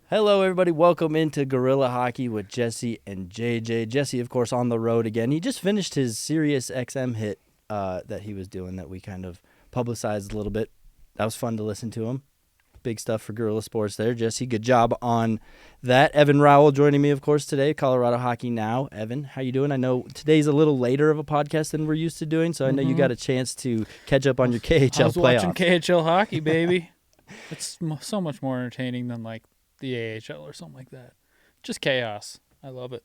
Hello, everybody. Welcome into Guerilla Hockey with Jesse and JJ. Jesse, of course, on the road again. He just finished his Sirius XM hit that he was doing that we kind of publicized a little bit. That was fun to listen to him. Big stuff for Guerilla Sports there. Jesse, good job on that. Evan Rawal joining me, of course, today. ColoradoHockeyNow. Evan, how you doing? I know today's a little later of a podcast than we're used to doing, so I know you got a chance to catch up on your KHL playoffs. I was watching KHL hockey, baby. It's so much more entertaining than like the AHL or something like that. Just chaos. I love it.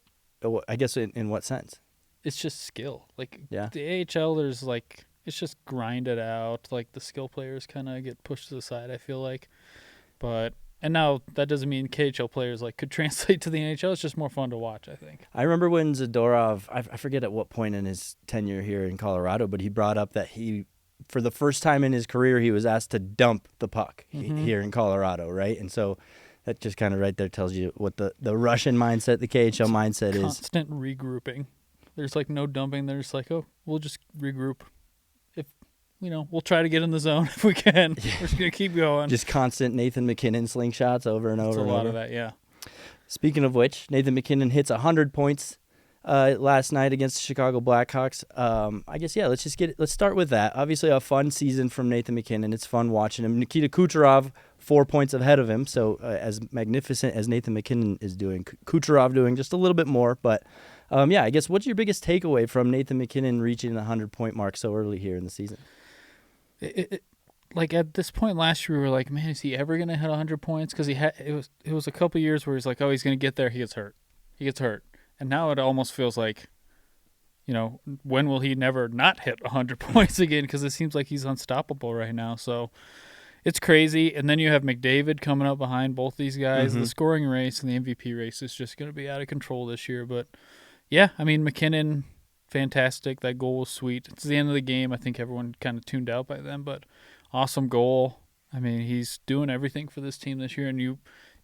I guess in what sense? It's just skill. Like Yeah. the AHL, there's like it's just grinded out. Like the skill players kind of get pushed to the side, I feel like. And now that doesn't mean KHL players like could translate to the NHL. It's just more fun to watch, I think. I remember when Zadorov, I forget at what point in his tenure here in Colorado, but he brought up that for the first time in his career, he was asked to dump the puck here in Colorado, right? And so that just kind of right there tells you what the Russian mindset, the KHL mindset is. Constant regrouping. There's like no dumping. They're just like, oh, we'll just regroup. We'll try to get in the zone if we can. Yeah. We're just going to keep going. Just constant Nathan McKinnon slingshots over and over. It's a lot of that, yeah. Speaking of which, Nathan McKinnon hits 100 points last night against the Chicago Blackhawks. I guess, yeah, let's start with that. Obviously, a fun season from Nathan McKinnon. It's fun watching him. Nikita Kucherov, 4 points ahead of him. So as magnificent as Nathan McKinnon is doing, Kucherov doing just a little bit more. But, I guess what's your biggest takeaway from Nathan McKinnon reaching the 100-point mark so early here in the season? Like at this point last year, we were like, man, is he ever going to hit 100 points? Because it was a couple years where he's like, oh, he's going to get there. He gets hurt. And now it almost feels like, when will he never not hit 100 points again? Because it seems like he's unstoppable right now. So it's crazy. And then you have McDavid coming up behind both these guys. The scoring race and the MVP race is just going to be out of control this year. But, yeah, I mean, McKinnon, fantastic. That goal was sweet. It's the end of the game. I think everyone kind of tuned out by then. But awesome goal. I mean, he's doing everything for this team this year. And you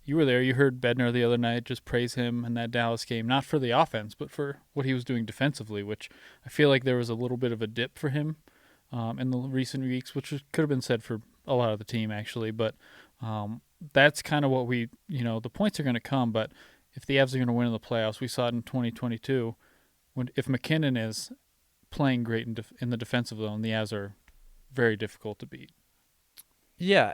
were there. You heard Bednar the other night just praise him in that Dallas game, not for the offense, but for what he was doing defensively, which I feel like there was a little bit of a dip for him in the recent weeks, which could have been said for a lot of the team, actually. But that's kind of what the points are going to come. But if the Avs are going to win in the playoffs, we saw it in 2022, if McKinnon is playing great in the defensive zone, the Avs are very difficult to beat. Yeah,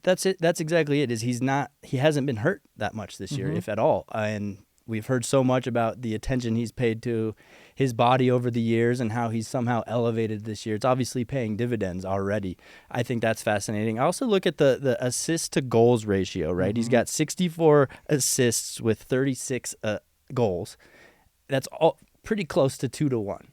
that's it. That's exactly it. He hasn't been hurt that much this year, if at all. And we've heard so much about the attention he's paid to his body over the years and how he's somehow elevated this year. It's obviously paying dividends already. I think that's fascinating. I also look at the assist to goals ratio, right? He's got 64 assists with 36 goals. That's all pretty close to 2-1.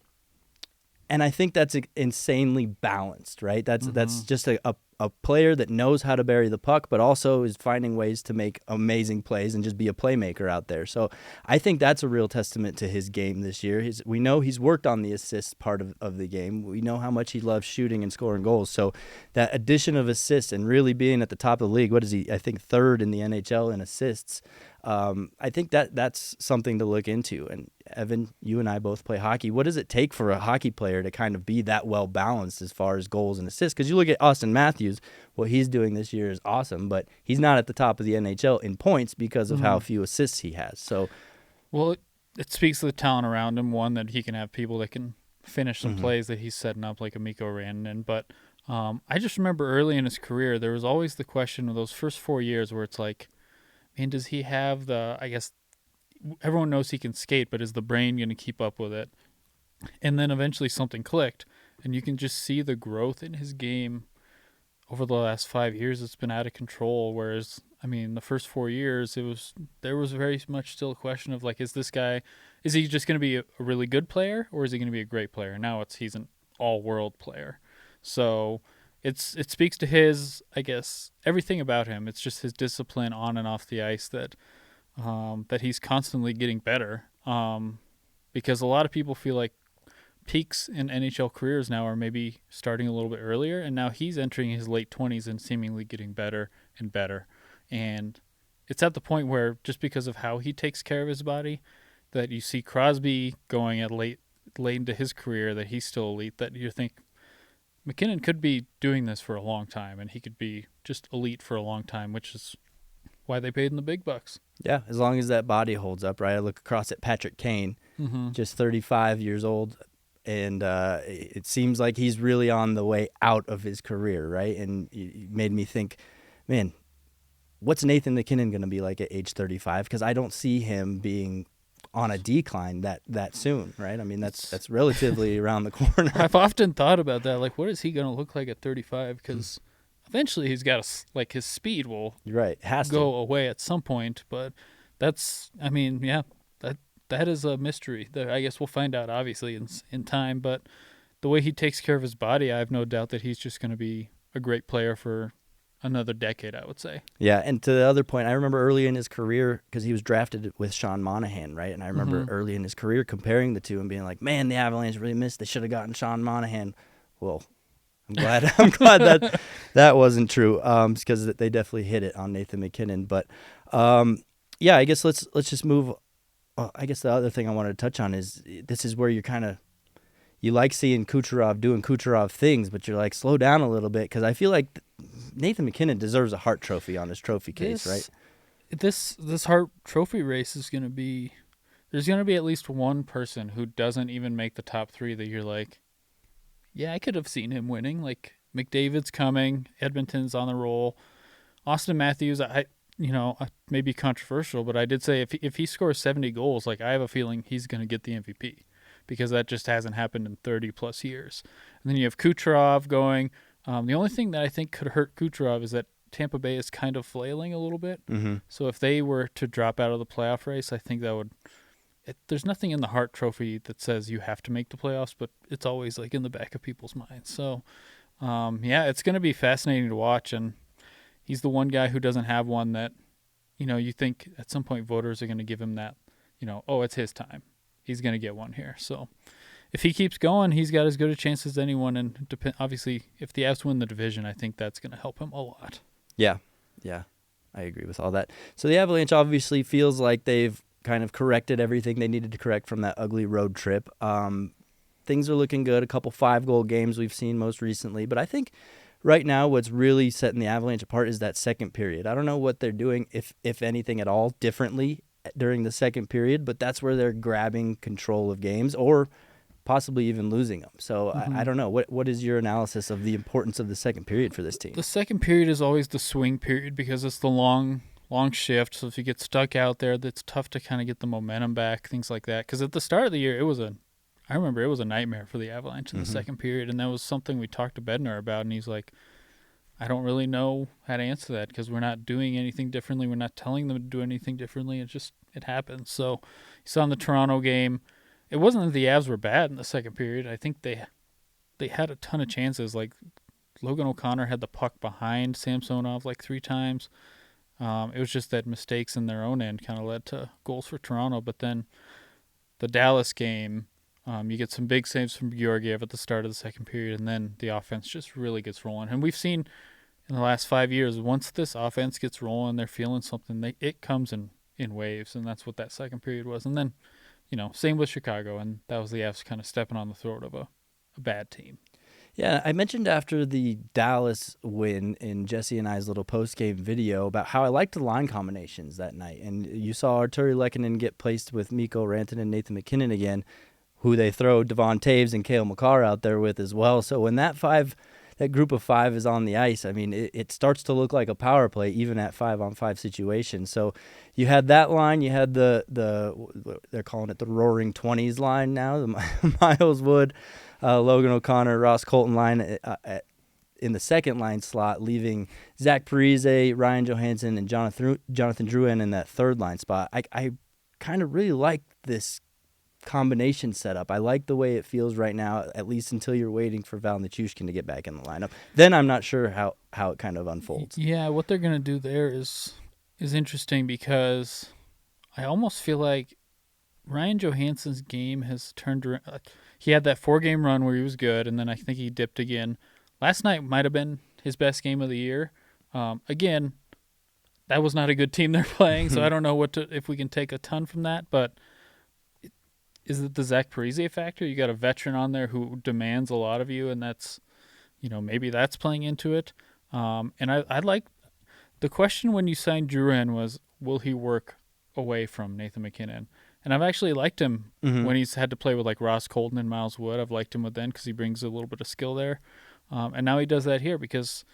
And I think that's insanely balanced, right? That's just a player that knows how to bury the puck, but also is finding ways to make amazing plays and just be a playmaker out there. So I think that's a real testament to his game this year. We know he's worked on the assist part of the game. We know how much he loves shooting and scoring goals. So that addition of assists and really being at the top of the league, what is he? I think third in the NHL in assists. I think that's something to look into. And Evan, you and I both play hockey. What does it take for a hockey player to kind of be that well balanced as far as goals and assists? Because you look at Auston Matthews, what he's doing this year is awesome, but he's not at the top of the NHL in points because of how few assists he has. So, well, it speaks to the talent around him. One, that he can have people that can finish some plays that he's setting up, like a Mikko Rantanen. But I just remember early in his career, there was always the question of those first 4 years where it's like, and does he have I guess everyone knows he can skate, but is the brain going to keep up with it? And then eventually something clicked, and you can just see the growth in his game over the last 5 years. It's been out of control, whereas, I mean, the first 4 years, there was very much still a question of, like, is he just going to be a really good player, or is he going to be a great player? Now he's an all-world player. So it speaks to his, I guess, everything about him. It's just his discipline on and off the ice that he's constantly getting better. Because a lot of people feel like peaks in NHL careers now are maybe starting a little bit earlier, and now he's entering his late 20s and seemingly getting better and better. And it's at the point where, just because of how he takes care of his body, that you see Crosby going at late into his career, that he's still elite, that you think McKinnon could be doing this for a long time, and he could be just elite for a long time, which is why they paid him the big bucks. Yeah, as long as that body holds up, right? I look across at Patrick Kane, just 35 years old, and it seems like he's really on the way out of his career, right? And it made me think, man, what's Nathan McKinnon going to be like at age 35? Because I don't see him being on a decline that soon, right? I mean, that's relatively around the corner. I've often thought about that. Like, what is he going to look like at 35? Because eventually he's got his speed will go away at some point. But that's, I mean, yeah, that is a mystery. I guess we'll find out, obviously, in time. But the way he takes care of his body, I have no doubt that he's just going to be a great player for another decade, I would say. Yeah, and to the other point, I remember early in his career, because he was drafted with Sean Monahan, right? And I remember early in his career comparing the two and being like, man, the Avalanche really missed. They should have gotten Sean Monahan. Well, I'm glad that wasn't true, because they definitely hit it on Nathan McKinnon. But yeah, I guess let's just move. I guess the other thing I wanted to touch on is this is where you like seeing Kucherov doing Kucherov things, but you're like, slow down a little bit, because I feel like Nathan McKinnon deserves a Hart Trophy on his trophy case, right? This Hart Trophy race is going to be – there's going to be at least one person who doesn't even make the top three that you're like, yeah, I could have seen him winning. Like, McDavid's coming. Edmonton's on the roll. Auston Matthews, I may be controversial, but I did say if he scores 70 goals, like, I have a feeling he's going to get the MVP, because that just hasn't happened in 30-plus years. And then you have Kucherov going. The only thing that I think could hurt Kucherov is that Tampa Bay is kind of flailing a little bit. So if they were to drop out of the playoff race, I think that would there's nothing in the Hart Trophy that says you have to make the playoffs, but it's always like in the back of people's minds. So, yeah, it's going to be fascinating to watch. And he's the one guy who doesn't have one that, you think at some point voters are going to give him that, oh, it's his time. He's going to get one here. So if he keeps going, he's got as good a chance as anyone. And obviously, if the Avs win the division, I think that's going to help him a lot. Yeah, I agree with all that. So the Avalanche obviously feels like they've kind of corrected everything they needed to correct from that ugly road trip. Things are looking good. A couple 5-goal games we've seen most recently. But I think right now what's really setting the Avalanche apart is that second period. I don't know what they're doing, if anything at all, differently during the second period, but that's where they're grabbing control of games or possibly even losing them. So I don't know. What is your analysis of the importance of the second period for this team? The second period is always the swing period because it's the long shift. So if you get stuck out there, that's tough to kind of get the momentum back, things like that. Because at the start of the year, I remember it was a nightmare for the Avalanche in the second period, and that was something we talked to Bednar about, and he's like, I don't really know how to answer that because we're not doing anything differently. We're not telling them to do anything differently. It happens. So you saw in the Toronto game, it wasn't that the Avs were bad in the second period. I think they had a ton of chances. Like Logan O'Connor had the puck behind Samsonov like 3 times. It was just that mistakes in their own end kind of led to goals for Toronto. But then the Dallas game, you get some big saves from Georgiev at the start of the second period, and then the offense just really gets rolling. And we've seen in the last 5 years, once this offense gets rolling, they're feeling something. It comes in waves, and that's what that second period was. And then, same with Chicago, and that was the Avs kind of stepping on the throat of a bad team. Yeah, I mentioned after the Dallas win in Jesse and I's little post-game video about how I liked the line combinations that night. And you saw Arturi Lehkonen get placed with Mikko Rantanen and Nathan McKinnon again, who they throw Devon Taves and Cale Makar out there with as well. So when that group of 5 is on the ice, I mean, it starts to look like a power play, even at 5-on-5 situations. So you had that line. You had the they're calling it the Roaring 20s line now, the Miles Wood, Logan O'Connor, Ross Colton line in the second line slot, leaving Zach Parise, Ryan Johansson, and Jonathan Drouin in that third line spot. I kind of really like this combination setup. I like the way it feels right now, at least until you're waiting for Val Nichushkin to get back in the lineup. Then I'm not sure how it kind of unfolds. Yeah, what they're going to do there is interesting because I almost feel like Ryan Johansson's game has turned around. He had that 4-game run where he was good, and then I think he dipped again. Last night might have been his best game of the year. Again, that was not a good team they're playing, so I don't know if we can take a ton from that, but is it the Zach Parise factor? You got a veteran on there who demands a lot of you, and that's, maybe that's playing into it. And I like the question when you signed Drouin was, will he work away from Nathan McKinnon? And I've actually liked him when he's had to play with like Ross Colton and Miles Wood. I've liked him with them because he brings a little bit of skill there. And now he does that here because,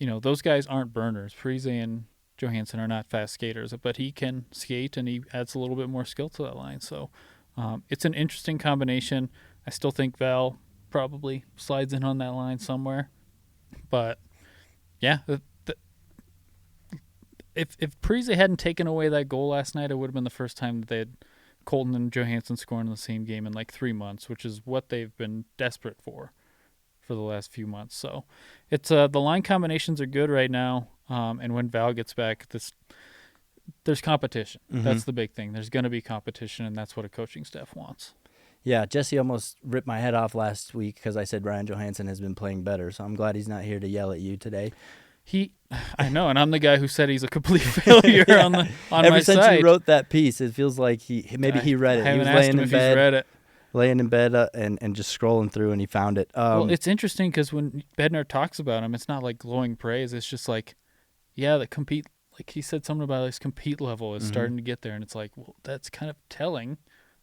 those guys aren't burners. Parise and Johansson are not fast skaters, but he can skate and he adds a little bit more skill to that line. So it's an interesting combination. I still think Val probably slides in on that line somewhere. But, yeah, if Parise hadn't taken away that goal last night, it would have been the first time that they had Colton and Johansson scoring in the same game in like 3 months, which is what they've been desperate for the last few months. So it's the line combinations are good right now. And when Val gets back, there's competition. That's the big thing. There's going to be competition, and that's what a coaching staff wants. Yeah, Jesse almost ripped my head off last week because I said Ryan Johansson has been playing better, so I'm glad he's not here to yell at you today. I know, and I'm the guy who said he's a complete failure yeah. on my side. Ever since you wrote that piece, it feels like he read it. I He was laying in bed and just scrolling through, and he found it. Well, it's interesting because when Bednar talks about him, it's not like glowing praise. It's just like, yeah, the compete. Like he said something about his compete level is starting to get there, and it's like, well, that's kind of telling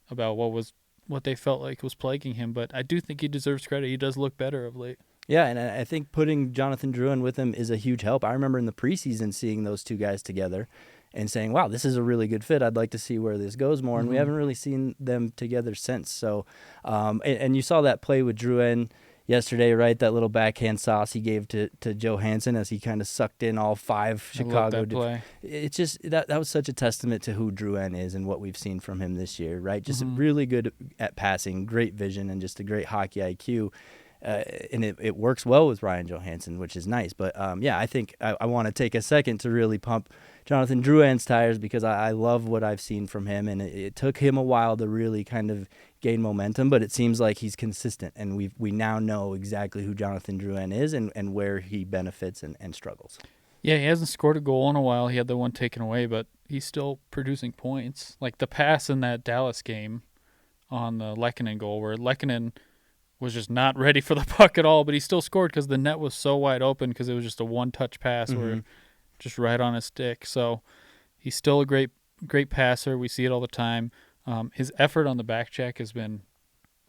about what they felt like was plaguing him. But I do think he deserves credit. He does look better of late. Yeah, and I think putting Jonathan Drouin with him is a huge help. I remember in the preseason seeing those two guys together and saying, wow, this is a really good fit. I'd like to see where this goes more. And we haven't really seen them together since. So, and you saw that play with Drouin yesterday, right? That little backhand sauce he gave to Johansson as he kind of sucked in all five Chicago. Play. It's just that was such a testament to who Drouin is and what we've seen from him this year, right? Just really good at passing, great vision, and just a great hockey IQ. And it works well with Ryan Johansson, which is nice. But, I think I want to take a second to really pump Jonathan Drouin's tires because I love what I've seen from him. And it took him a while to really kind of gain momentum, but it seems like he's consistent. And we now know exactly who Jonathan Drouin is and where he benefits and struggles. Yeah, he hasn't scored a goal in a while. He had the one taken away, but he's still producing points. Like the pass in that Dallas game on the Lehkonen goal where Lehkonen was just not ready for the puck at all, but he still scored because the net was so wide open because it was just a one-touch pass where just right on his stick. So he's still a great passer. We see it all the time. His effort on the back check has been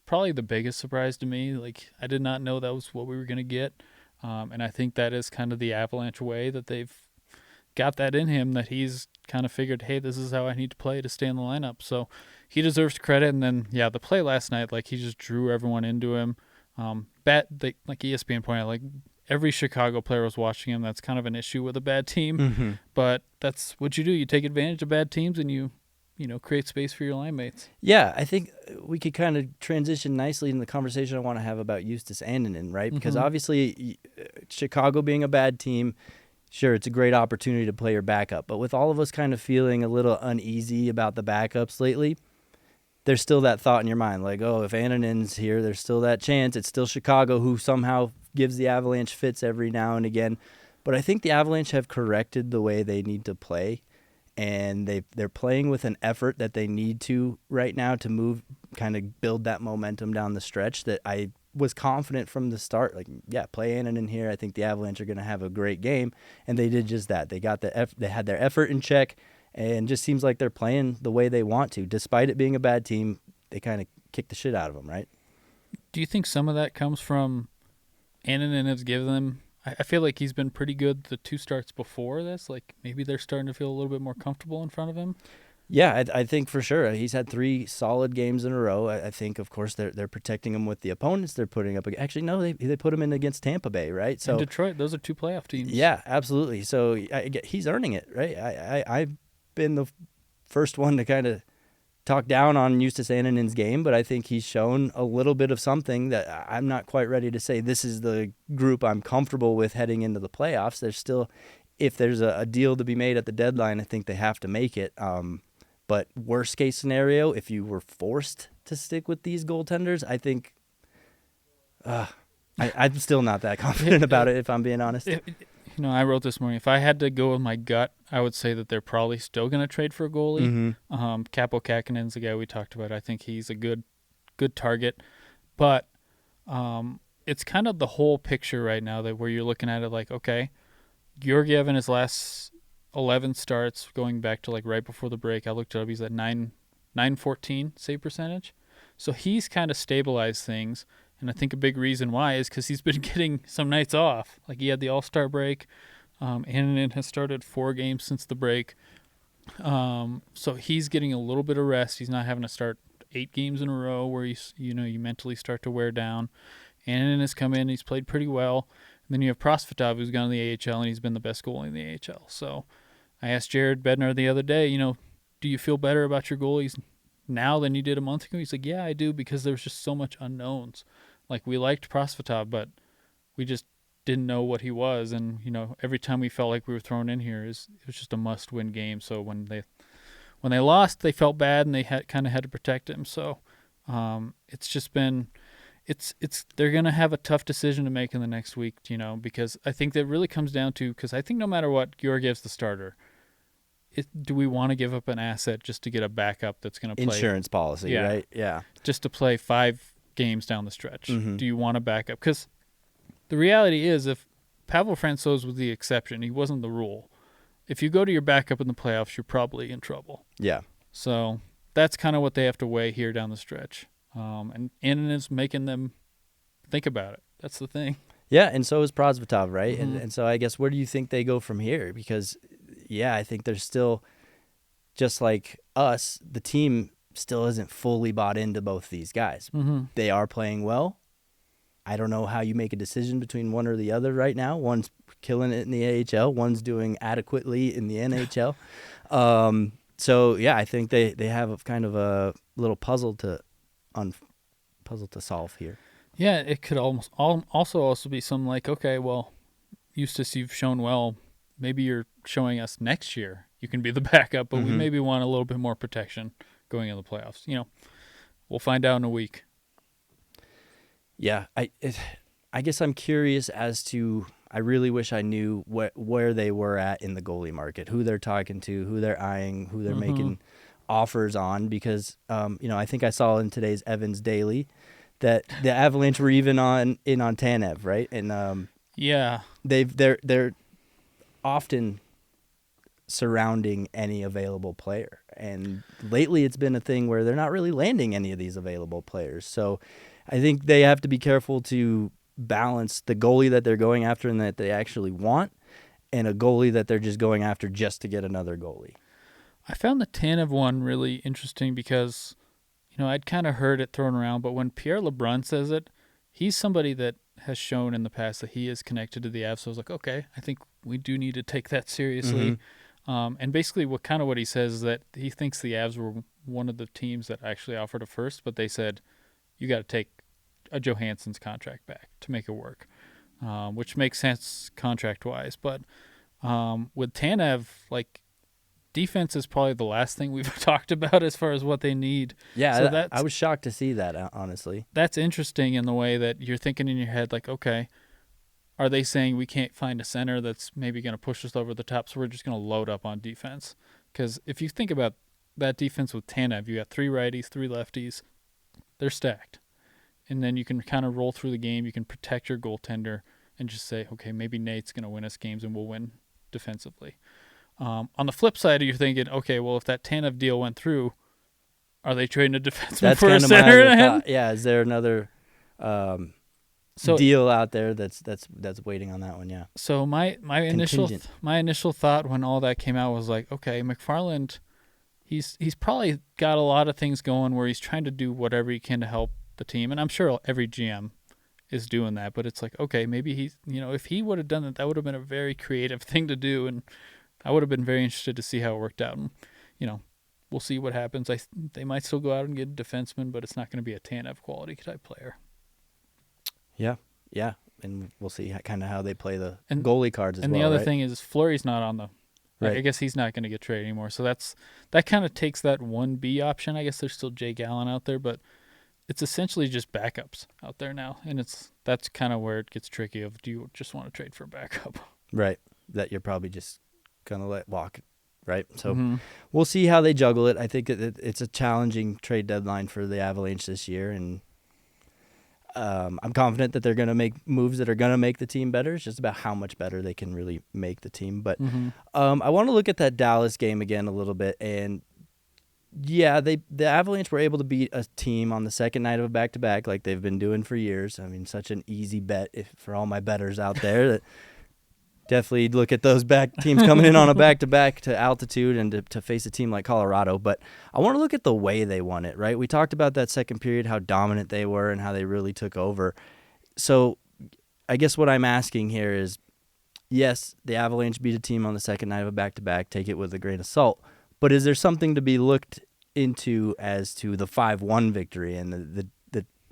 probably the biggest surprise to me. Like I did not know that was what we were going to get, and I think that is kind of the Avalanche way that they've got that in him, that he's kind of figured, hey, this is how I need to play to stay in the lineup. So he deserves credit. And then, the play last night, like he just drew everyone into him. Like ESPN pointed out, like every Chicago player was watching him. That's kind of an issue with a bad team. But that's what you do. You take advantage of bad teams and you create space for your line mates. Yeah, I think we could kind of transition nicely in the conversation I want to have about Justus Annunen, right? Because obviously Chicago being a bad team, sure, it's a great opportunity to play your backup. But with all of us kind of feeling a little uneasy about the backups lately, there's still that thought in your mind, like, oh, if Annunen's here, there's still that chance. It's still Chicago who somehow gives the Avalanche fits every now and again. But I think the Avalanche have corrected the way they need to play, and they're playing with an effort that they need to right now to move, kind of build that momentum down the stretch that I was confident from the start. Like, play Annunen here. I think the Avalanche are going to have a great game, and they did just that. They got they had their effort in check. And just seems like they're playing the way they want to. Despite it being a bad team, they kind of kick the shit out of them, right? Do you think some of that comes from Annunen has given them – I feel like he's been pretty good the two starts before this. Like maybe they're starting to feel a little bit more comfortable in front of him? Yeah, I think for sure. He's had 3 solid games in a row. I think, of course, they're protecting him with the opponents they're putting up. Actually, no, they put him in against Tampa Bay, right? So and Detroit, those are 2 playoff teams. Yeah, absolutely. So he's earning it, right? I've been the first one to kind of talk down on Justus Annunen's game, but I think he's shown a little bit of something that I'm not quite ready to say this is the group I'm comfortable with heading into the playoffs. There's still, if there's a deal to be made at the deadline, I think they have to make it. But worst case scenario, if you were forced to stick with these goaltenders, I think I'm still not that confident about it, if I'm being honest. I wrote this morning, if I had to go with my gut, I would say that they're probably still going to trade for a goalie. Capo Kakinen's the guy we talked about. I think he's a good target. But it's kind of the whole picture right now that where you're looking at it like, okay, Georgiev in his last 11 starts, going back to like right before the break, I looked it up. He's at 914 save percentage. So he's kind of stabilized things. And I think a big reason why is because he's been getting some nights off. Like he had the All-Star break. Anton has started 4 games since the break. So he's getting a little bit of rest. He's not having to start 8 games in a row where you mentally start to wear down. Anton has come in. He's played pretty well. And then you have Prosvetov, who's gone to the AHL, and he's been the best goalie in the AHL. So I asked Jared Bednar the other day, do you feel better about your goalies now than you did a month ago? He's like, yeah, I do, because there was just so much unknowns. Like, we liked Prosvetov, but we just didn't know what he was. And, every time we felt like we were thrown in here, it was just a must-win game. So when they lost, they felt bad, and they kind of had to protect him. So it's just been they're going to have a tough decision to make in the next week, because I think that really comes down to, because I think no matter what, Georgiev's the starter. Do we want to give up an asset just to get a backup that's going to play? Insurance policy, right? Yeah. Just to play 5 games down the stretch. Mm-hmm. Do you want a backup? Because the reality is, if Pavel Francouz was the exception, he wasn't the rule. If you go to your backup in the playoffs, you're probably in trouble. Yeah. So that's kind of what they have to weigh here down the stretch. And Anton is making them think about it. That's the thing. Yeah, and so is Prosvetov, right? Mm-hmm. And so I guess where do you think they go from here? Because, yeah, I think there's still, just like us, the team still isn't fully bought into both these guys. Mm-hmm. They are playing well. I don't know how you make a decision between one or the other right now. One's killing it in the AHL. One's doing adequately in the NHL. So, yeah, I think they have kind of a little puzzle to solve here. Yeah, it could also be something like, okay, well, Eustace, you've shown well. Maybe you're showing us next year you can be the backup, but we maybe want a little bit more protection going into the playoffs. We'll find out in a week. Yeah, I guess I'm curious as to. I really wish I knew where they were at in the goalie market, who they're talking to, who they're eyeing, who they're making offers on, because I think I saw in today's Evans Daily that the Avalanche were even on Tanev, right? And yeah, they're often surrounding any available player, and lately it's been a thing where they're not really landing any of these available players. So I think they have to be careful to balance the goalie that they're going after and that they actually want, and a goalie that they're just going after just to get another goalie. I found the Tanev one really interesting because, I'd kind of heard it thrown around, but when Pierre LeBrun says it, he's somebody that has shown in the past that he is connected to the Avs. So I was like, okay, I think we do need to take that seriously. And basically what he says is that he thinks the Avs were one of the teams that actually offered a first, but they said, you got to take a Johansson's contract back to make it work, which makes sense contract-wise. But with Tanev, defense is probably the last thing we've talked about as far as what they need. Yeah, so I was shocked to see that, honestly. That's interesting in the way that you're thinking in your head, okay, are they saying we can't find a center that's maybe going to push us over the top, so we're just going to load up on defense? Because if you think about that defense with Tanev, you got 3 righties, 3 lefties. They're stacked. And then you can kind of roll through the game. You can protect your goaltender and just say, okay, maybe Nate's going to win us games and we'll win defensively. On the flip side, you're thinking, okay, well, if that Tanev deal went through, are they trading a defenseman for a center? Yeah, is there another deal out there that's waiting on that one? Yeah. So my initial thought when all that came out was like, okay, McFarland, he's probably got a lot of things going where he's trying to do whatever he can to help the team, and I'm sure every GM is doing that. But it's like, okay, maybe he's, if he would have done it, that would have been a very creative thing to do, and I would have been very interested to see how it worked out. And, we'll see what happens. They might still go out and get a defenseman, but it's not going to be a Tanev quality type player. Yeah, and we'll see kind of how they play the goalie cards as well. And the other right? thing is Fleury's not on the. Right. I guess he's not going to get traded anymore. So that kind of takes that 1B option. I guess there's still Jake Allen out there, but it's essentially just backups out there now, and that's kind of where it gets tricky. Of do you just want to trade for a backup? Right, that you're probably just gonna let walk. Right, so we'll see how they juggle it. I think it's a challenging trade deadline for the Avalanche this year, and I'm confident that they're going to make moves that are going to make the team better. It's just about how much better they can really make the team. But I want to look at that Dallas game again a little bit. And, yeah, the Avalanche were able to beat a team on the second night of a back-to-back like they've been doing for years. I mean, such an easy bet for all my bettors out there that definitely look at those back teams coming in on a back-to-back to altitude and to face a team like Colorado. But I want to look at the way they won it, right? We talked about that second period, how dominant they were and how they really took over. So I guess what I'm asking here is, yes, the Avalanche beat a team on the second night of a back-to-back. Take it with a grain of salt. But is there something to be looked into as to the 5-1 victory and the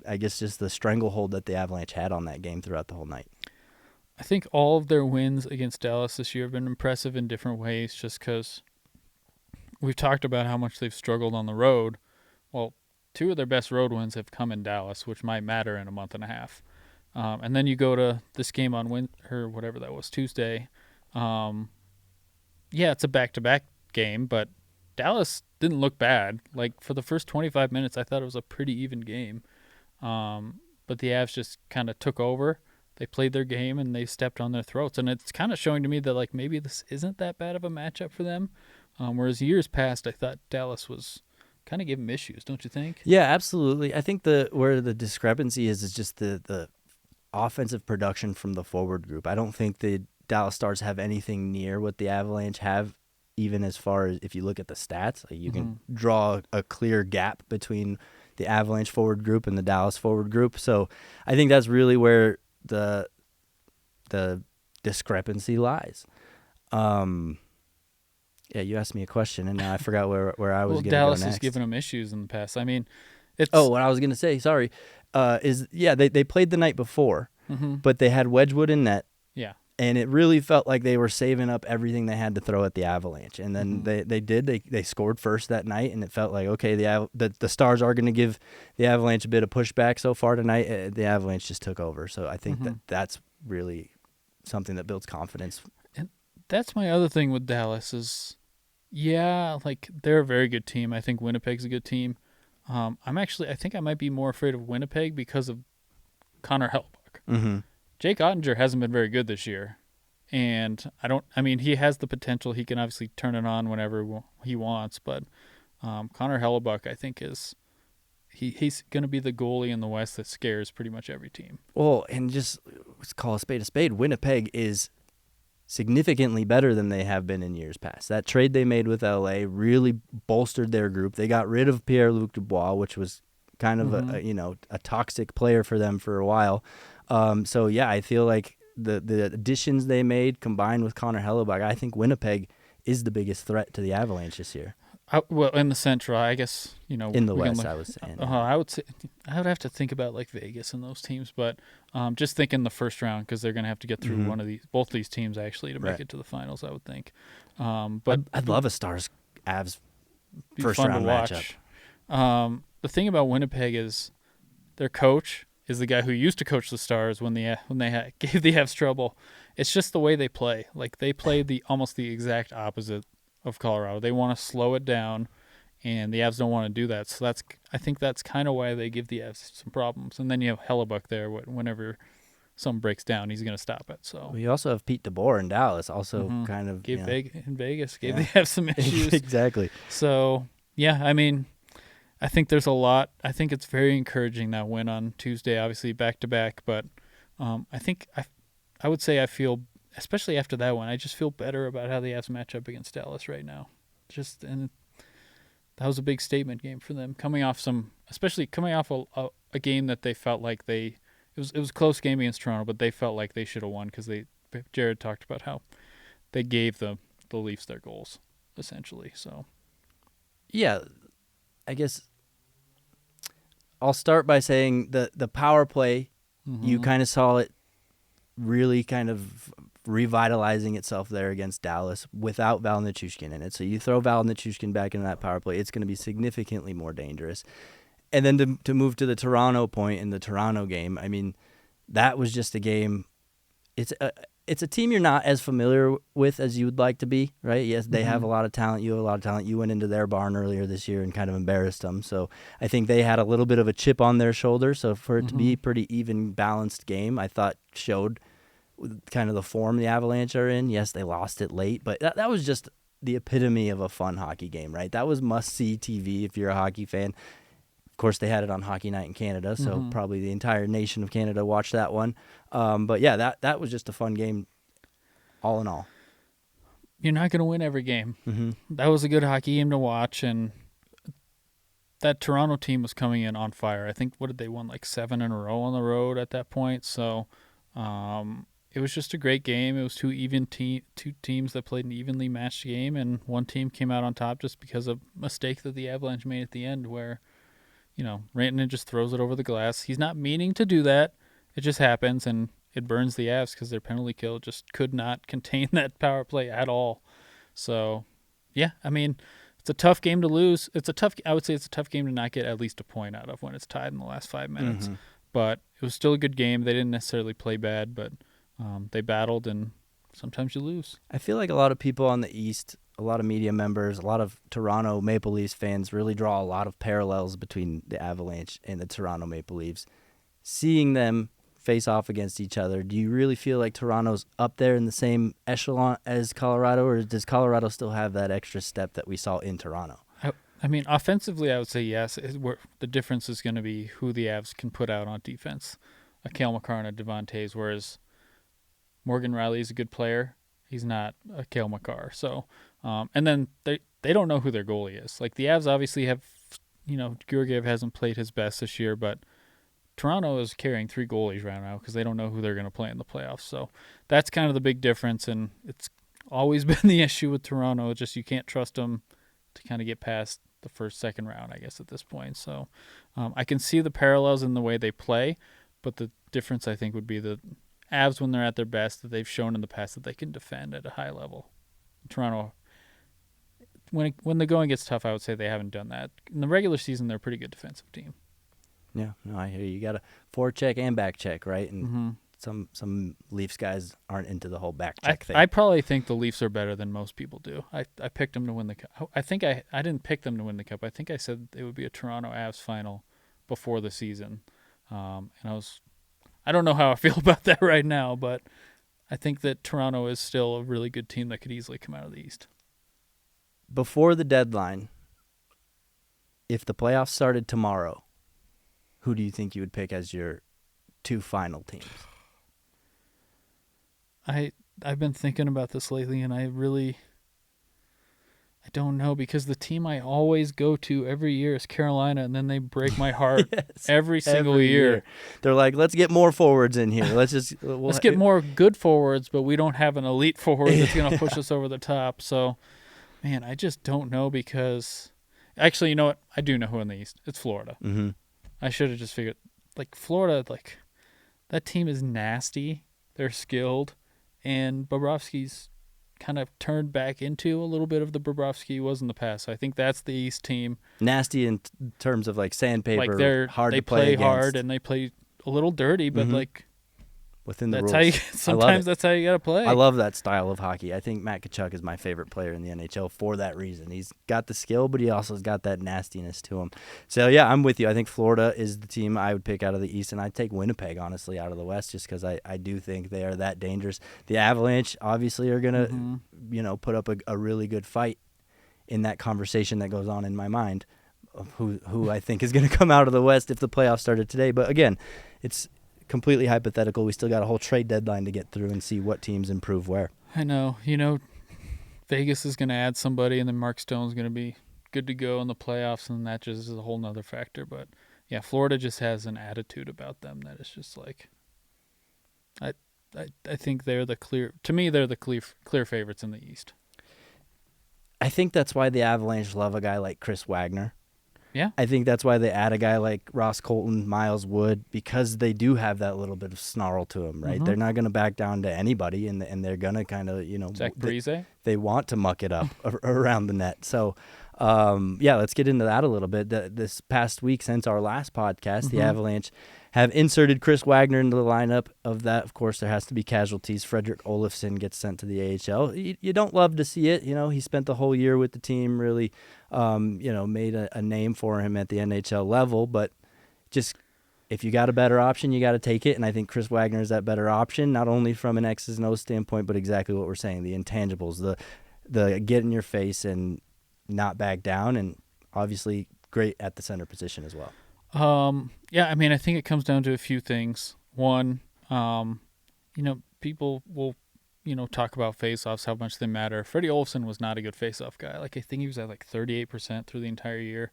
I guess just the stranglehold that the Avalanche had on that game throughout the whole night? I think all of their wins against Dallas this year have been impressive in different ways just because we've talked about how much they've struggled on the road. Well, 2 of their best road wins have come in Dallas, which might matter in a month and a half. And then you go to this game on whatever that was, Tuesday. Yeah, it's a back-to-back game, but Dallas didn't look bad. Like, for the first 25 minutes, I thought it was a pretty even game. But the Avs just kind of took over. They played their game, and they stepped on their throats. And it's kind of showing to me that, like, maybe this isn't that bad of a matchup for them. Whereas years past, I thought Dallas was kind of giving them issues, don't you think? Yeah, absolutely. I think where the discrepancy is just the offensive production from the forward group. I don't think the Dallas Stars have anything near what the Avalanche have, even as far as if you look at the stats. Like, you can draw a clear gap between the Avalanche forward group and the Dallas forward group. So I think that's really where the discrepancy lies. Yeah, you asked me a question, and now I forgot where I was going to go next. Dallas has given them issues in the past. I mean, it's... Oh, what I was going to say, sorry, they played the night before, but they had Wedgwood in net. Yeah. And it really felt like they were saving up everything they had to throw at the Avalanche. And then they scored first that night, and it felt like, okay, the Stars are going to give the Avalanche a bit of pushback so far tonight. The Avalanche just took over. So I think that's really something that builds confidence. And that's my other thing with Dallas is, yeah, like, they're a very good team. I think Winnipeg's a good team. I think I might be more afraid of Winnipeg because of Connor Hellebuyck. Mm-hmm. Jake Ottinger hasn't been very good this year, and he has the potential. He can obviously turn it on whenever he wants, but Connor Hellebuyck, I think, he's going to be the goalie in the West that scares pretty much every team. Well, and just let's call a spade a spade. Winnipeg is significantly better than they have been in years past. That trade they made with LA really bolstered their group. They got rid of Pierre-Luc Dubois, which was kind of a toxic player for them for a while. So, yeah, I feel like the additions they made combined with Connor Hellebuyck, I think Winnipeg is the biggest threat to the Avalanche this year. Well, in the Central, I guess, in the West, I was saying. I would say I would have to think about like Vegas and those teams, but just thinking the first round because they're going to have to get through both these teams actually to make it to the finals. I would think. But I'd love a Stars Avs first round matchup. The thing about Winnipeg is their coach is the guy who used to coach the Stars when they gave the Avs trouble. It's just the way they play. Like, they play almost the exact opposite of Colorado. They want to slow it down, and the Avs don't want to do that. So I think that's kind of why they give the Avs some problems. And then you have Hellebuyck there. Whenever something breaks down, he's going to stop it. So we also have Pete DeBoer in Dallas. Also, kind of in Vegas gave the Avs some issues. Exactly. So yeah, I mean, I think there's a lot. I think it's very encouraging that win on Tuesday, obviously back-to-back. But I think I would say I feel, especially after that one, I just feel better about how the Avs match up against Dallas right now. And that was a big statement game for them, especially coming off a game that they felt like it was a close game against Toronto, but they felt like they should have won because Jared talked about how they gave the Leafs their goals, essentially. So yeah, I guess I'll start by saying the power play, you kind of saw it really kind of revitalizing itself there against Dallas without Val Nichushkin in it. So you throw Val Nichushkin back into that power play, it's going to be significantly more dangerous. And then to move to the Toronto point in the Toronto game, I mean, that was just a game. it's a team you're not as familiar with as you would like to be, right? Yes, they have a lot of talent. You have a lot of talent. You went into their barn earlier this year and kind of embarrassed them. So I think they had a little bit of a chip on their shoulder. So for it to be a pretty even, balanced game, I thought showed kind of the form the Avalanche are in. Yes, they lost it late, but that was just the epitome of a fun hockey game, right? That was must-see TV if you're a hockey fan. Of course, they had it on Hockey Night in Canada, so probably the entire nation of Canada watched that one. But yeah, that was just a fun game, all in all. You're not going to win every game. That was a good hockey game to watch, and that Toronto team was coming in on fire. I think, what did they won, like 7 in a row on the road at that point? So it was just a great game. It was two teams that played an evenly matched game, and one team came out on top just because of a mistake that the Avalanche made at the end where, Rantanen just throws it over the glass. He's not meaning to do that. It just happens, and it burns the Avs because their penalty kill just could not contain that power play at all. So, yeah, I mean, it's a tough game to lose. I would say it's a tough game to not get at least a point out of when it's tied in the last 5 minutes. But it was still a good game. They didn't necessarily play bad, but they battled, and sometimes you lose. I feel like a lot of people on the East, a lot of media members, a lot of Toronto Maple Leafs fans really draw a lot of parallels between the Avalanche and the Toronto Maple Leafs. Seeing them face off against each other, do you really feel like Toronto's up there in the same echelon as Colorado, or does Colorado still have that extra step that we saw in Toronto? I mean, offensively, I would say yes. The difference is going to be who the Avs can put out on defense. A Cale Makar and a Devon Toews, whereas Morgan Rielly is a good player. He's not a Cale Makar. So, and then they don't know who their goalie is. Like, the Avs obviously have, Georgiev hasn't played his best this year, but Toronto is carrying 3 goalies right now because they don't know who they're going to play in the playoffs. So that's kind of the big difference, and it's always been the issue with Toronto. It's just you can't trust them to kind of get past the first, second round, I guess, at this point. So I can see the parallels in the way they play, but the difference, I think, would be the Avs, when they're at their best, that they've shown in the past that they can defend at a high level. Toronto, when the going gets tough, I would say they haven't done that. In the regular season, they're a pretty good defensive team. Yeah, no, I hear you. You got a forecheck and back check, right? And some Leafs guys aren't into the whole back check thing. I probably think the Leafs are better than most people do. I picked them to win the cup. I think I didn't pick them to win the cup. I think I said it would be a Toronto Avs final before the season. And I don't know how I feel about that right now, but I think that Toronto is still a really good team that could easily come out of the East. Before the deadline, if the playoffs started tomorrow, who do you think you would pick as your 2 final teams? I've been thinking about this lately, and I don't know, because the team I always go to every year is Carolina, and then they break my heart every single year. They're like, let's get more forwards in here. Let's get more good forwards, but we don't have an elite forward that's going to push us over the top. So, man, I just don't know, because actually, you know what? I do know who in the East. It's Florida. I should have just figured, Florida, that team is nasty. They're skilled, and Bobrovsky's kind of turned back into a little bit of the Bobrovsky he was in the past. So I think that's the East team. Nasty in terms of sandpaper, they play hard and they play a little dirty, but within the rules. That's how you got to play. I love that style of hockey. I think Matt Tkachuk is my favorite player in the NHL for that reason. He's got the skill, but he also has got that nastiness to him. So, yeah, I'm with you. I think Florida is the team I would pick out of the East, and I'd take Winnipeg, honestly, out of the West, just because I do think they are that dangerous. The Avalanche, obviously, are going to put up a really good fight in that conversation that goes on in my mind of who I think is going to come out of the West if the playoffs started today. But, again, it's completely hypothetical. We still got a whole trade deadline to get through and see what teams improve where. I know. Vegas is going to add somebody, and then Mark Stone's going to be good to go in the playoffs, and that just is a whole nother factor. But, yeah, Florida just has an attitude about them that is just I think they're the clear favorites in the East. I think that's why the Avalanche love a guy like Chris Wagner. Yeah. I think that's why they add a guy like Ross Colton, Miles Wood, because they do have that little bit of snarl to them, right? They're not going to back down to anybody, and they're going to kind of, Zach Parise? They want to muck it up around the net. So, let's get into that a little bit. This past week, since our last podcast, the Avalanche have inserted Chris Wagner into the lineup. Of that, of course, there has to be casualties. Fredrik Olofsson gets sent to the AHL. You don't love to see it. He spent the whole year with the team, really, made a name for him at the NHL level. But just if you got a better option, you got to take it. And I think Chris Wagner is that better option, not only from an X's and O's standpoint, but exactly what we're saying, the intangibles, the get in your face and not back down, and obviously great at the center position as well. I mean, I think it comes down to a few things. One, people will, talk about faceoffs, how much they matter. Freddie Olofsson was not a good faceoff guy. Like, I think he was at 38% through the entire year.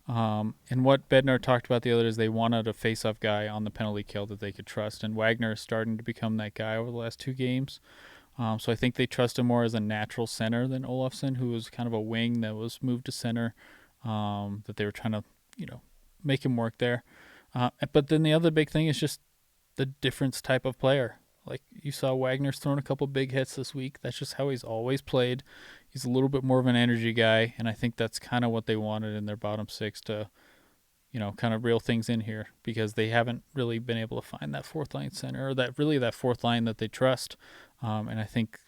And what Bednar talked about the other is they wanted a faceoff guy on the penalty kill that they could trust. And Wagner is starting to become that guy over the last 2 games. So I think they trust him more as a natural center than Olofsson, who was kind of a wing that was moved to center, that they were trying to, make him work there. But then the other big thing is just the difference type of player. Like, you saw Wagner's thrown a couple big hits this week. That's just how he's always played. He's a little bit more of an energy guy, and I think that's kind of what they wanted in their bottom 6 to, kind of reel things in here, because they haven't really been able to find that fourth line center, or that fourth line that they trust. And I think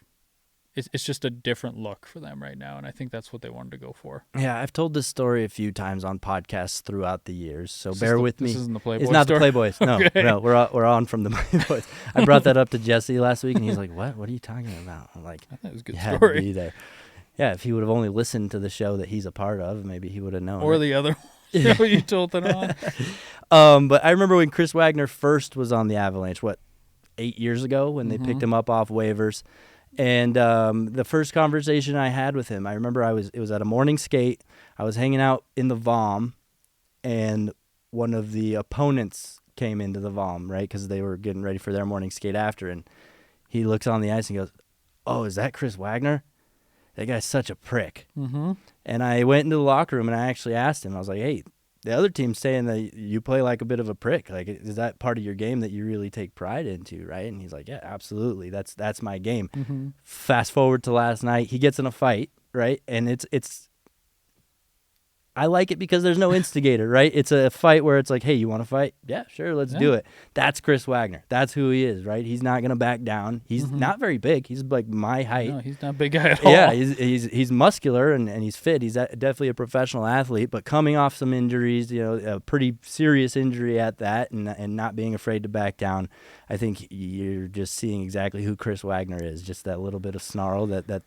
it's just a different look for them right now, and I think that's what they wanted to go for. Yeah, I've told this story a few times on podcasts throughout the years, so bear with me. This isn't the Playboy It's not story? the Playboys. No, Okay. no, we're on from the Playboys. I brought that up to Jesse last week, and he's like, "What? What are you talking about?" I'm like, I thought it was a good "You had to story. be there." Yeah, if he would have only listened to the show that he's a part of, maybe he would have known. Or the other show you told it on. But I remember when Chris Wagner first was on the Avalanche, 8 years ago, when they picked him up off waivers. And the first conversation I had with him, I remember it was at a morning skate. I was hanging out in the VOM, and one of the opponents came into the VOM, right, because they were getting ready for their morning skate after. And he looks on the ice and goes, "Oh, is that Chris Wagner? That guy's such a prick." Mm-hmm. And I went into the locker room and I actually asked him. I was like, "Hey, the other team's saying that you play like a bit of a prick. Like, is that part of your game that you really take pride into, right?" And he's like, "Yeah, absolutely. That's my game." Mm-hmm. Fast forward to last night, he gets in a fight, right? And it's I like it because there's no instigator, right? It's a fight where it's like, "Hey, you want to fight? Yeah, sure, let's do it." That's Chris Wagner. That's who he is, right? He's not gonna back down. He's not very big. He's like my height. No, he's not a big guy at all. Yeah, he's muscular and he's fit. He's definitely a professional athlete, but coming off some injuries, a pretty serious injury at that, and not being afraid to back down. I think you're just seeing exactly who Chris Wagner is. Just that little bit of snarl that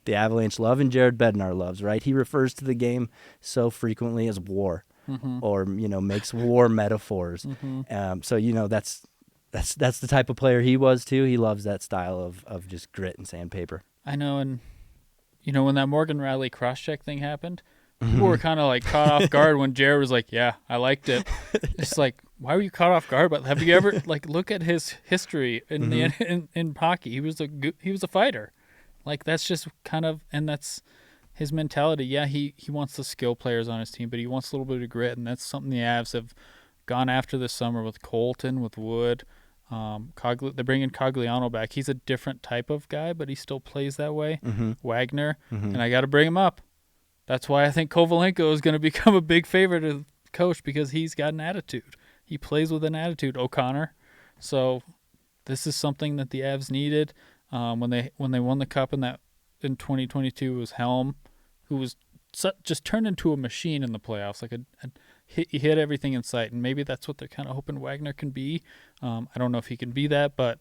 the Avalanche love and Jared Bednar loves, right? He refers to the game so frequently as war, or makes war metaphors. So that's the type of player he was too. He loves that style of just grit and sandpaper. I know, and when that Morgan Riley cross-check thing happened, people were kind of like caught off guard when Jerez was like, "Yeah, I liked it." It's like, why were you caught off guard? But have you ever look at his history in in hockey? He was a fighter. Like, that's just kind of, and that's his mentality. Yeah, he wants the skill players on his team, but he wants a little bit of grit, and that's something the Avs have gone after this summer with Colton, with Wood. They bring in Cogliano back. He's a different type of guy, but he still plays that way. Wagner, and I got to bring him up. That's why I think Kovalenko is going to become a big favorite of the coach, because he's got an attitude. He plays with an attitude, O'Connor. So this is something that the Avs needed. When they won the cup in 2022, was Helm, who was just turned into a machine in the playoffs. Like he hit everything in sight, and maybe that's what they're kind of hoping Wagner can be. I don't know if he can be that, but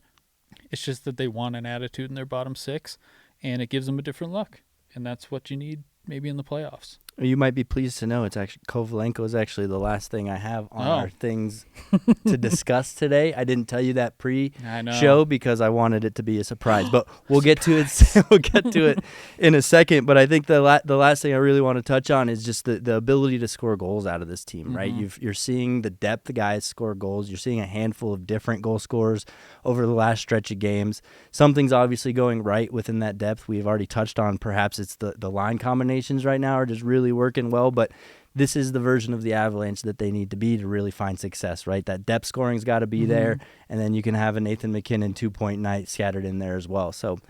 it's just that they want an attitude in their bottom 6, and it gives them a different look, and that's what you need maybe in the playoffs. You might be pleased to know it's actually Kovalenko is actually the last thing I have on our things to discuss today. I didn't tell you that pre-show because I wanted it to be a surprise, but we'll get to it. We'll get to it in a second. But I think the last thing I really want to touch on is just the ability to score goals out of this team. Right? You're seeing the depth of guys score goals. You're seeing a handful of different goal scorers over the last stretch of games. Something's obviously going right within that depth. We've already touched on. Perhaps it's the line combinations right now are just really working well, but this is the version of the Avalanche that they need to be to really find success, right? That depth scoring's got to be there, and then you can have a Nathan McKinnon 2-point night scattered in there as well. So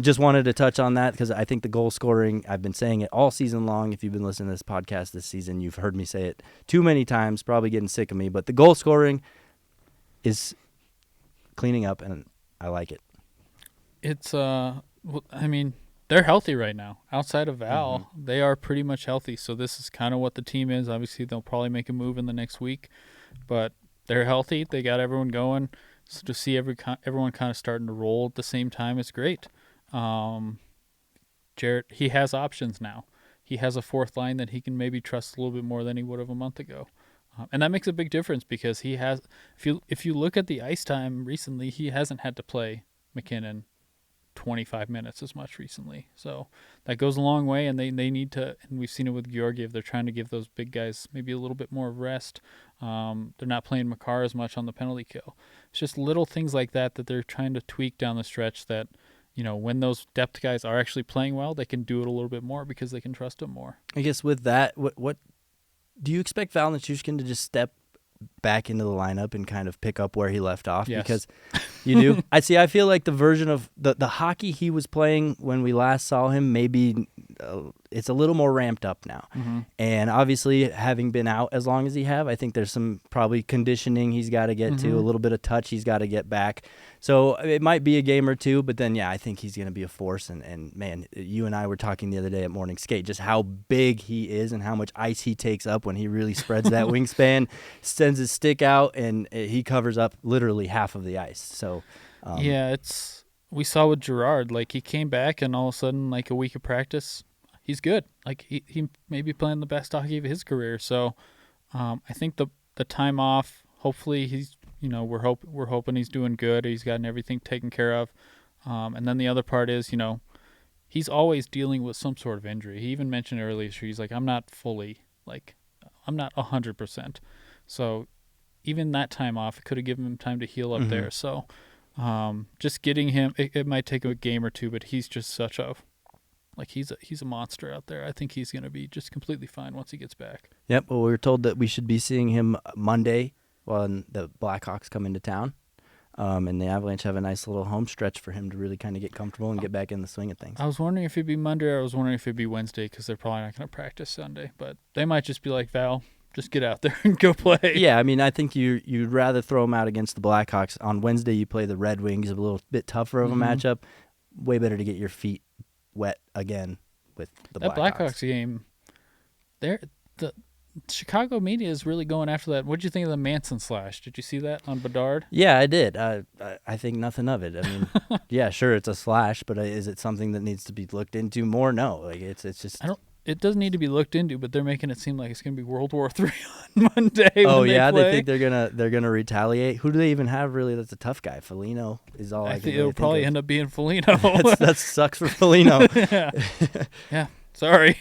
just wanted to touch on that because I think the goal scoring, I've been saying it all season long. If you've been listening to this podcast this season, you've heard me say it too many times, probably getting sick of me, but the goal scoring, is cleaning up, and I like it. It's I mean, they're healthy right now. Outside of Val, they are pretty much healthy. So this is kind of what the team is. Obviously, they'll probably make a move in the next week, but they're healthy. They got everyone going. So to see everyone kind of starting to roll at the same time is great. Jared, he has options now. He has a fourth line that he can maybe trust a little bit more than he would have a month ago. And that makes a big difference because he has, if you look at the ice time recently, he hasn't had to play McKinnon 25 minutes as much recently. So that goes a long way, and they need to, and we've seen it with Georgiev, they're trying to give those big guys maybe a little bit more rest. They're not playing Makar as much on the penalty kill. It's just little things like that they're trying to tweak down the stretch that, when those depth guys are actually playing well, they can do it a little bit more because they can trust them more. I guess with that, what do you expect Val Nichushkin to just step back into the lineup and kind of pick up where he left off? Yes. Because you do. I feel like the version of the hockey he was playing when we last saw him, maybe it's a little more ramped up now. And obviously, having been out as long as he have, I think there's some probably conditioning he's got to get to, a little bit of touch he's got to get back. So it might be a game or two, but then, I think he's going to be a force. And man, you and I were talking the other day at morning skate, just how big he is and how much ice he takes up when he really spreads that wingspan, sends his stick out, and he covers up literally half of the ice. So we saw with Gerard, like he came back and all of a sudden, like a week of practice, he's good. Like he may be playing the best hockey of his career. So I think the time off, hopefully he's, we're hoping he's doing good. He's gotten everything taken care of. And then the other part is, he's always dealing with some sort of injury. He even mentioned earlier, he's like, I'm not 100%. So even that time off, it could have given him time to heal up there. So just getting him, it might take a game or two, but he's just such a, he's a monster out there. I think he's going to be just completely fine once he gets back. Yep. Well, we were told that we should be seeing him Monday when the Blackhawks come into town. And the Avalanche have a nice little home stretch for him to really kind of get comfortable and get back in the swing of things. I was wondering if it'd be Monday or I was wondering if it'd be Wednesday because they're probably not going to practice Sunday. But they might just be like, Val, just get out there and go play. Yeah, I mean, I think you'd rather throw him out against the Blackhawks. On Wednesday, you play the Red Wings, a little bit tougher of a matchup. Way better to get your feet wet again with the Blackhawks. That Blackhawks game, the Chicago media is really going after that. What did you think of the Manson slash? Did you see that on Bedard? Yeah, I did. I think nothing of it. I mean, yeah, sure, it's a slash, but is it something that needs to be looked into more? No, like it's just. It doesn't need to be looked into, but they're making it seem like it's going to be World War III on Monday. Oh yeah, they think they're gonna retaliate. Who do they even have really? That's a tough guy. Foligno is all. I think it'll probably end up being Foligno. That sucks for Foligno. Yeah. Sorry.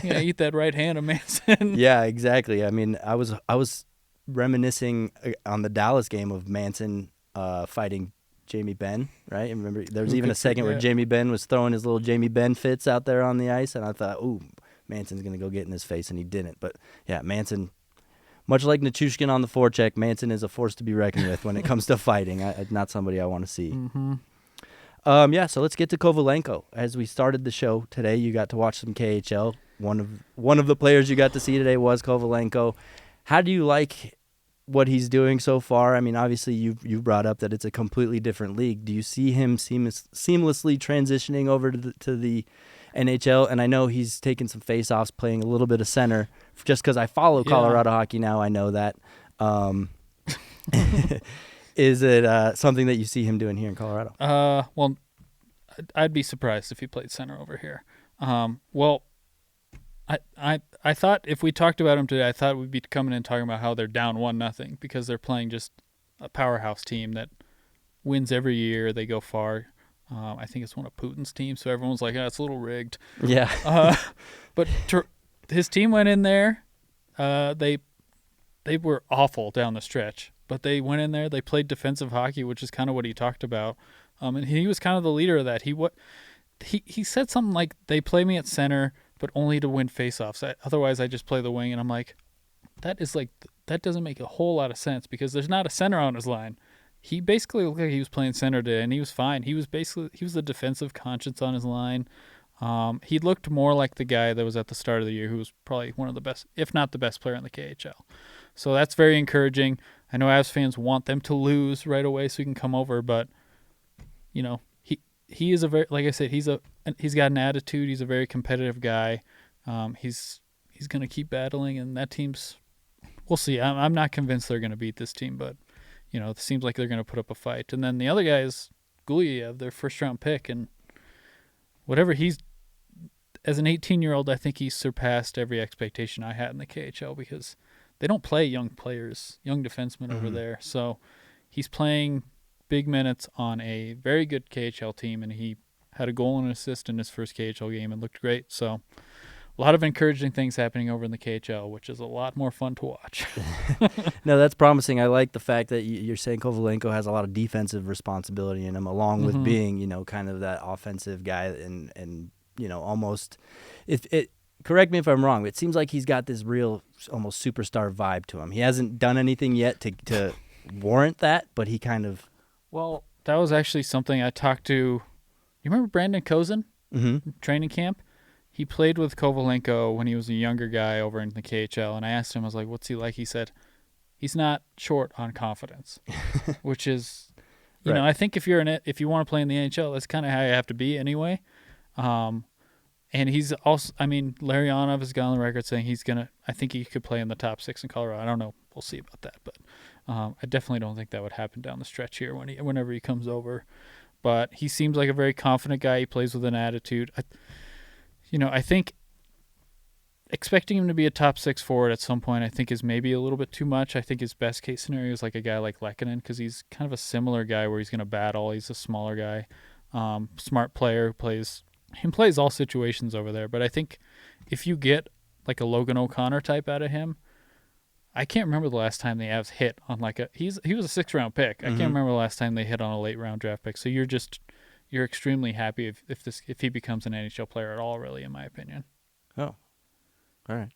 Eat that right hand of Manson. Yeah, exactly. I mean, I was reminiscing on the Dallas game of Manson fighting Jamie Benn, right? And remember, there was even a second where Jamie Benn was throwing his little Jamie Benn fits out there on the ice, and I thought, ooh, Manson's going to go get in his face, and he didn't. But, yeah, Manson, much like Nichushkin on the forecheck, Manson is a force to be reckoned with when it comes to fighting. Not somebody I want to see. So let's get to Kovalenko. As we started the show today, you got to watch some KHL. One of the players you got to see today was Kovalenko. How do you like what he's doing so far? I mean, obviously you brought up that it's a completely different league. Do you see him seamlessly transitioning over to the NHL? And I know he's taken some face-offs, playing a little bit of center. Just because I follow Colorado Hockey Now, I know that. Is it something that you see him doing here in Colorado? Well, I'd be surprised if he played center over here. I thought if we talked about him today, I thought we'd be coming in talking about how they're down 1-0 because they're playing just a powerhouse team that wins every year. They go far. I think it's one of Putin's teams, so everyone's like, it's a little rigged. Yeah. But his team went in there. They were awful down the stretch, but they went in there. They played defensive hockey, which is kind of what he talked about. And he was kind of the leader of that. He said something like, they play me at center, but only to win faceoffs. Otherwise, I just play the wing. And I'm like, that doesn't make a whole lot of sense because there's not a center on his line. He basically looked like he was playing center today, and he was fine. He was the defensive conscience on his line. He looked more like the guy that was at the start of the year, who was probably one of the best, if not the best player in the KHL. So that's very encouraging. I know Avs fans want them to lose right away so he can come over, but he is a very, like I said, he's got an attitude. He's a very competitive guy. He's going to keep battling, and that team's, we'll see. I'm not convinced they're going to beat this team, but it seems like they're going to put up a fight. And then the other guy is Guerilla, their first-round pick, and whatever he's, as an 18-year-old, I think he's surpassed every expectation I had in the KHL because they don't play young players, young defensemen over there. So he's playing big minutes on a very good KHL team, and he had a goal and an assist in his first KHL game and looked great. So a lot of encouraging things happening over in the KHL, which is a lot more fun to watch. No, that's promising. I like the fact that you're saying Kovalenko has a lot of defensive responsibility in him, along with being, kind of that offensive guy and almost correct me if I'm wrong, but it seems like he's got this real almost superstar vibe to him. He hasn't done anything yet to warrant that, but he kind of... Well, that was actually something I talked to... You remember Brandon Kozin? Training camp? He played with Kovalenko when he was a younger guy over in the KHL, and I asked him, I was like, what's he like? He said, he's not short on confidence, which is, right. I think if you want to play in the NHL, that's kind of how you have to be anyway. And he's also, Larionov has gone on the record saying I think he could play in the top 6 in Colorado. I don't know. We'll see about that. But I definitely don't think that would happen down the stretch here whenever he comes over. But he seems like a very confident guy. He plays with an attitude. I think expecting him to be a top 6 forward at some point, I think is maybe a little bit too much. I think his best case scenario is like a guy like Lehkonen because he's kind of a similar guy where he's going to battle. He's a smaller guy, smart player who plays all situations over there. But I think if you get like a Logan O'Connor type out of him, I can't remember the last time the Avs hit on he was a 6th-round pick. I can't remember the last time they hit on a late-round draft pick. So you're extremely happy if he becomes an NHL player at all, really, in my opinion. Oh, all right.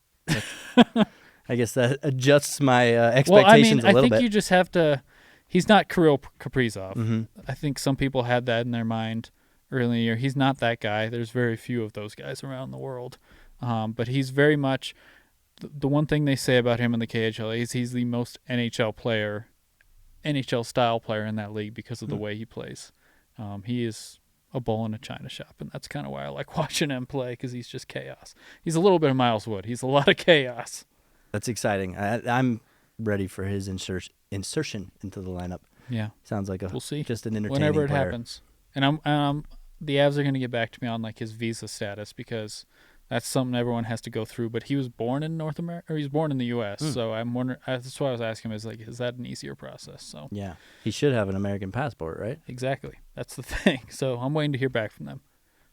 I guess that adjusts my expectations a little bit. I think you just have to. He's not Kirill Kaprizov. I think some people had that in their mind early in the year. He's not that guy. There's very few of those guys around the world. But he's very much the one thing they say about him in the KHL is he's the most NHL style player in that league because of the way he plays. He is a bull in a china shop, and that's kind of why I like watching him play because he's just chaos. He's a little bit of Miles Wood. He's a lot of chaos. That's exciting. I'm ready for his insertion into the lineup. Yeah, sounds like we'll see. Just an entertaining whenever it player. happens. And the Avs are going to get back to me on his visa status because that's something everyone has to go through. But he was born in North America, or he was born in the U.S. So I'm wondering. That's why I was asking him. Is that an easier process? So yeah, he should have an American passport, right? Exactly. That's the thing. So I'm waiting to hear back from them.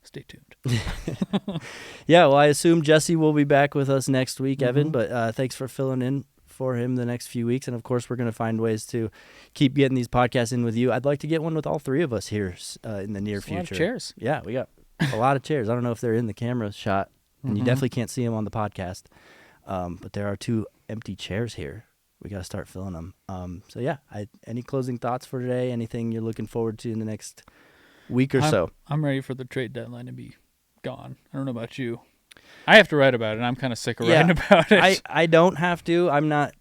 Stay tuned. Yeah. Well, I assume Jesse will be back with us next week, Evan. But thanks for filling in for him the next few weeks, and of course we're going to find ways to keep getting these podcasts in with you. I'd like to get one with all 3 of us here in the near future. A lot of chairs. Yeah, we got a lot of chairs. I don't know if they're in the camera shot, and you definitely can't see them on the podcast, but there are 2 empty chairs here. We got to start filling them. So yeah, any closing thoughts for today? Anything you're looking forward to in the next week or so? I'm ready for the trade deadline to be gone. I don't know about you. I have to write about it. I'm kind of sick of writing about it. I don't have to. I'm not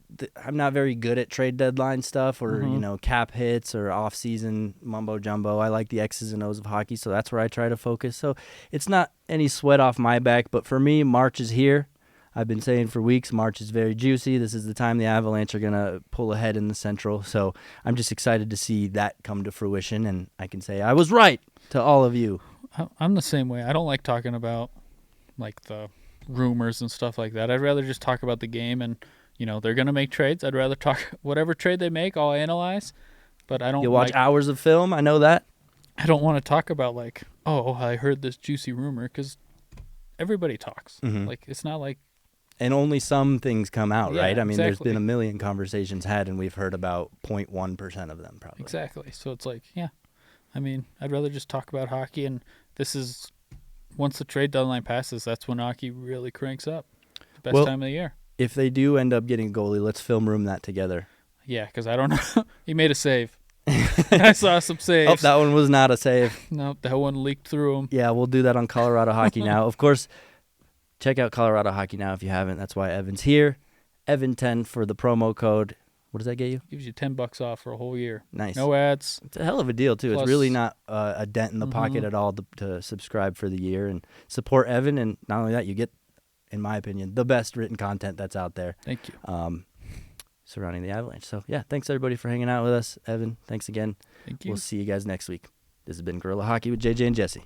very good at trade deadline stuff or cap hits or off season mumbo jumbo. I like the X's and O's of hockey, so that's where I try to focus. So it's not any sweat off my back, but for me, March is here. I've been saying for weeks, March is very juicy. This is the time the Avalanche are going to pull ahead in the Central. So I'm just excited to see that come to fruition, and I can say I was right to all of you. I'm the same way. I don't like talking about like the rumors and stuff like that. I'd rather just talk about the game, and they're going to make trades. I'd rather talk whatever trade they make, I'll analyze, but I don't. You'll watch hours of film, I know that. I don't want to talk about like, oh, I heard this juicy rumor, because everybody talks. Like, it's not like. And only some things come out, right? I mean, exactly. There's been a million conversations had, and we've heard about 0.1% of them, probably. Exactly. So it's like, yeah. I mean, I'd rather just talk about hockey, and this is, once the trade deadline passes, that's when hockey really cranks up. The best time of the year. If they do end up getting a goalie, let's film room that together. Yeah, because I don't know. He made a save. I saw some saves. Oh, that one was not a save. Nope, that one leaked through him. Yeah, we'll do that on Colorado Hockey Now. Of course, check out Colorado Hockey Now if you haven't. That's why Evan's here. Evan10 for the promo code. What does that get you? Gives you $10 off for a whole year. Nice. No ads. It's a hell of a deal, too. Plus, it's really not a dent in the pocket at all to subscribe for the year and support Evan. And not only that, you get, in my opinion, the best written content that's out there. Thank you. Surrounding the Avalanche. So, yeah, thanks, everybody, for hanging out with us. Evan, thanks again. Thank you. We'll see you guys next week. This has been Guerilla Hockey with JJ and Jesse.